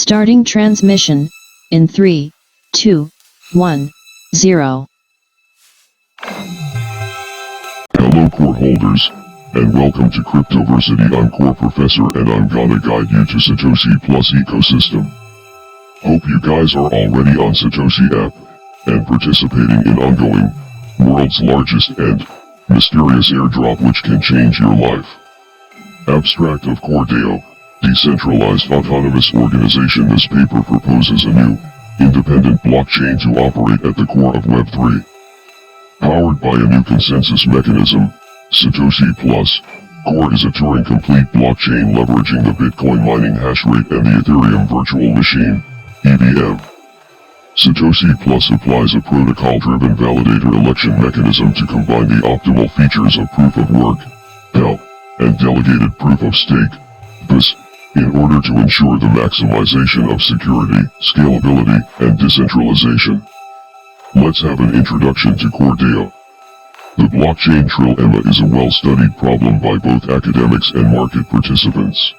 Starting transmission in 3, 2, 1, 0. Hello Core holders, and welcome to Cryptoversity. I'm Core Professor and I'm gonna guide you to Satoshi Plus ecosystem. Hope you guys are already on Satoshi app, and participating in ongoing, world's largest and mysterious airdrop which can change your life. Abstract of CoreDAO, decentralized autonomous organization. This paper proposes a new, independent blockchain to operate at the core of Web3. Powered by a new consensus mechanism, Satoshi Plus, Core is a Turing-complete blockchain leveraging the Bitcoin mining hash rate and the Ethereum virtual machine, EVM. Satoshi Plus applies a protocol-driven validator election mechanism to combine the optimal features of proof of work, PEL, and delegated proof of stake, PES, in order to ensure the maximization of security, scalability, and decentralization. Let's have an introduction to CoreDAO. The blockchain trilemma is a well-studied problem by both academics and market participants.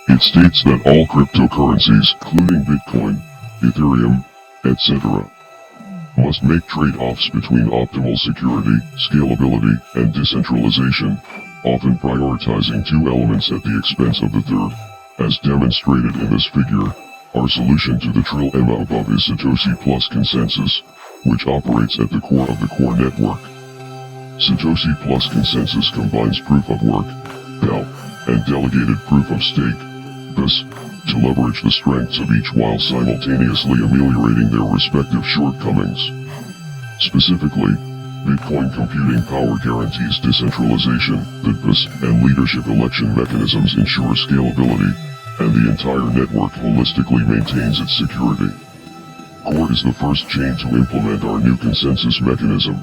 It states that all cryptocurrencies, including Bitcoin, Ethereum, etc., must make trade-offs between optimal security, scalability, and decentralization, often prioritizing two elements at the expense of the third. As demonstrated in this figure, our solution to the trilemma above is Satoshi Plus Consensus, which operates at the core of the core network. Satoshi Plus Consensus combines proof of work, PEL, and delegated proof of stake, PES, to leverage the strengths of each while simultaneously ameliorating their respective shortcomings. Specifically, Bitcoin computing power guarantees decentralization, the PES and leadership election mechanisms ensure scalability, and the entire network holistically maintains its security. Core is the first chain to implement our new consensus mechanism.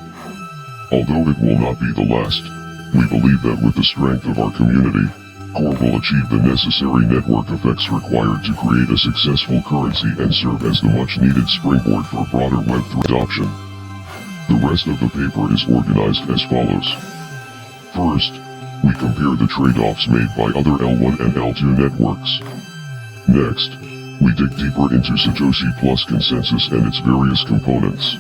Although it will not be the last, we believe that with the strength of our community, Core will achieve the necessary network effects required to create a successful currency and serve as the much-needed springboard for broader Web3 adoption. The rest of the paper is organized as follows. First, we compare the trade-offs made by other L1 and L2 networks. Next, we dig deeper into Satoshi Plus Consensus and its various components.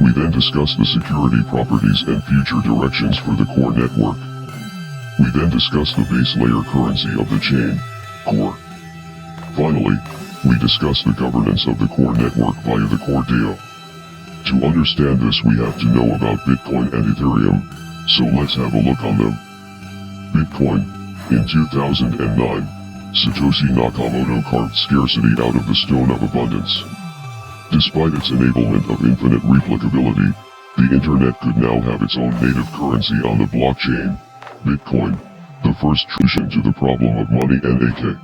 We then discuss the security properties and future directions for the core network. We then discuss the base layer currency of the chain, Core. Finally, we discuss the governance of the core network via the CoreDAO. To understand this, we have to know about Bitcoin and Ethereum, so let's have a look on them. Bitcoin. In 2009, Satoshi Nakamoto carved scarcity out of the stone of abundance. Despite its enablement of infinite replicability, the internet could now have its own native currency on the blockchain, Bitcoin, the first solution to the problem of money and AK.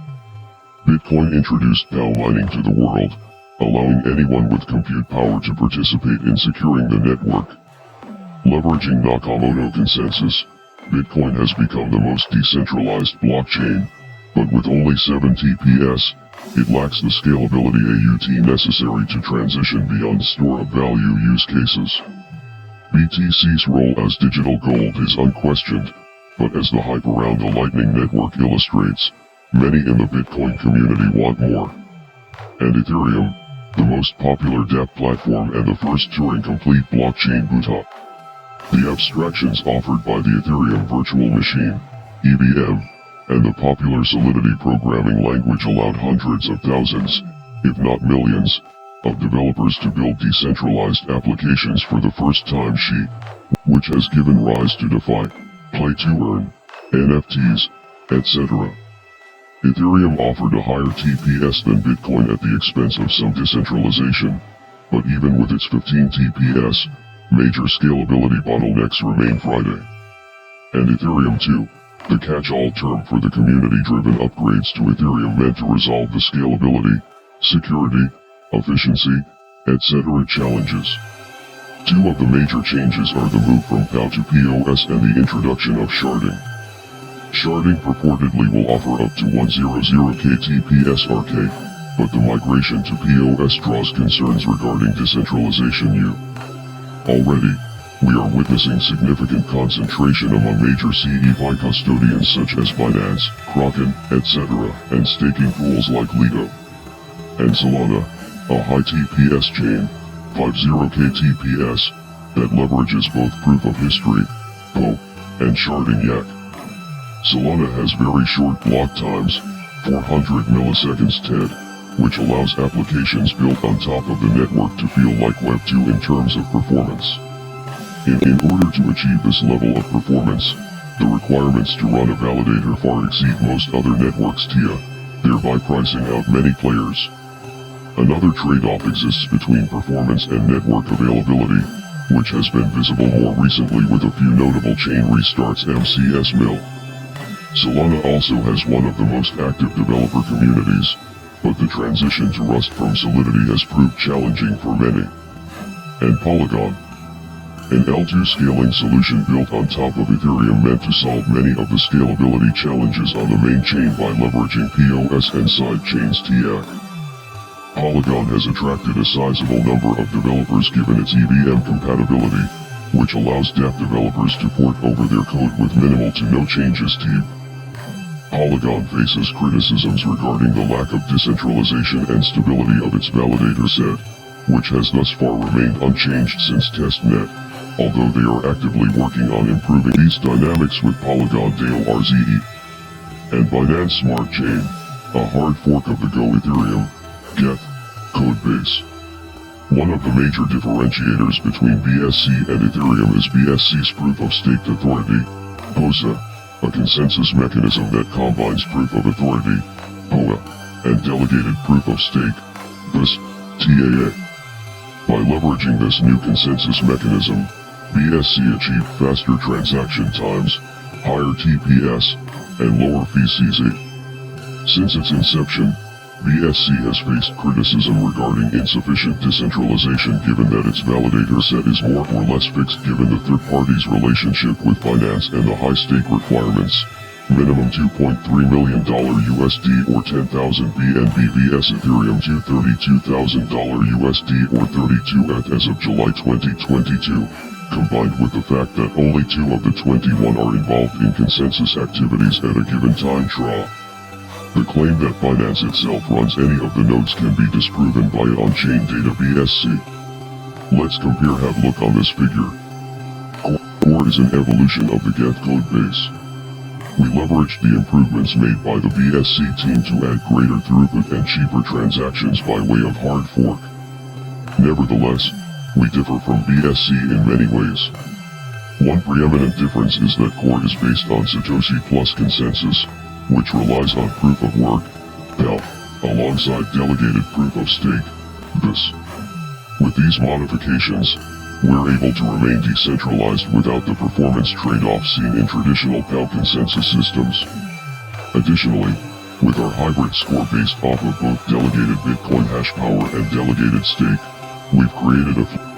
Bitcoin introduced PEL mining to the world, allowing anyone with compute power to participate in securing the network. Leveraging Nakamoto consensus, Bitcoin has become the most decentralized blockchain, but with only 7 TPS, it lacks the scalability AUT necessary to transition beyond store of value use cases. BTC's role as digital gold is unquestioned, but as the hype around the Lightning Network illustrates, many in the Bitcoin community want more. And Ethereum, the most popular dApp platform and the first Turing-complete blockchain boot up. The abstractions offered by the Ethereum virtual machine, EVM, and the popular Solidity programming language allowed hundreds of thousands, if not millions, of developers to build decentralized applications for the first time, which has given rise to DeFi, Play to Earn, NFTs, etc. Ethereum offered a higher TPS than Bitcoin at the expense of some decentralization, but even with its 15 TPS, major scalability bottlenecks remain Friday. And Ethereum 2, the catch-all term for the community-driven upgrades to Ethereum meant to resolve the scalability, security, efficiency, etc. challenges. Two of the major changes are the move from POW to POS and the introduction of sharding. Sharding purportedly will offer up to 100k TPS RK, but the migration to POS draws concerns regarding decentralization. Already, we are witnessing significant concentration among major CeFi custodians such as Binance, Kraken, etc., and staking pools like Lido. and Solana, a high TPS chain, 50k TPS, that leverages both proof of history, POE, and sharding YAC. Solana has very short block times, 400 milliseconds TED, which allows applications built on top of the network to feel like Web 2 in terms of performance. In order to achieve this level of performance, the requirements to run a validator far exceed most other networks TIA, thereby pricing out many players. Another trade-off exists between performance and network availability, which has been visible more recently with a few notable chain restarts MCS mill. Solana also has one of the most active developer communities, but the transition to Rust from Solidity has proved challenging for many. And Polygon, an L2 scaling solution built on top of Ethereum meant to solve many of the scalability challenges on the main chain by leveraging POS and sidechains TIAC. Polygon has attracted a sizable number of developers given its EVM compatibility, which allows dApp developers to port over their code with minimal to no changes to Polygon faces criticisms regarding the lack of decentralization and stability of its validator set, which has thus far remained unchanged since testnet, although they are actively working on improving these dynamics with Polygon DAO RZE. And Binance Smart Chain, a hard fork of the Go Ethereum, Geth, codebase. One of the major differentiators between BSC and Ethereum is BSC's proof-of-stake authority, POSA, a consensus mechanism that combines proof of authority, POA, and delegated proof-of-stake, BUS, TAA. By leveraging this new consensus mechanism, BSC achieved faster transaction times, higher TPS, and lower fee CZ. Since its inception, BSC has faced criticism regarding insufficient decentralization given that its validator set is more or less fixed given the third party's relationship with finance and the high stake requirements, minimum $2.3 million USD or 10,000 BNB vs Ethereum $232,000 USD or 32 ETH as of July 2022, combined with the fact that only 2 of the 21 are involved in consensus activities at a given time trial. The claim that Binance itself runs any of the nodes can be disproven by on-chain data BSC. Let's compare have look on this figure. Core is an evolution of the Geth codebase. We leveraged the improvements made by the BSC team to add greater throughput and cheaper transactions by way of hard fork. Nevertheless, we differ from BSC in many ways. One preeminent difference is that Core is based on Satoshi plus consensus, which relies on proof of work, POW, alongside delegated proof of stake, BUS. With these modifications, we're able to remain decentralized without the performance trade-offs seen in traditional POW consensus systems. Additionally, with our hybrid score based off of both delegated Bitcoin hash power and delegated stake, we've created a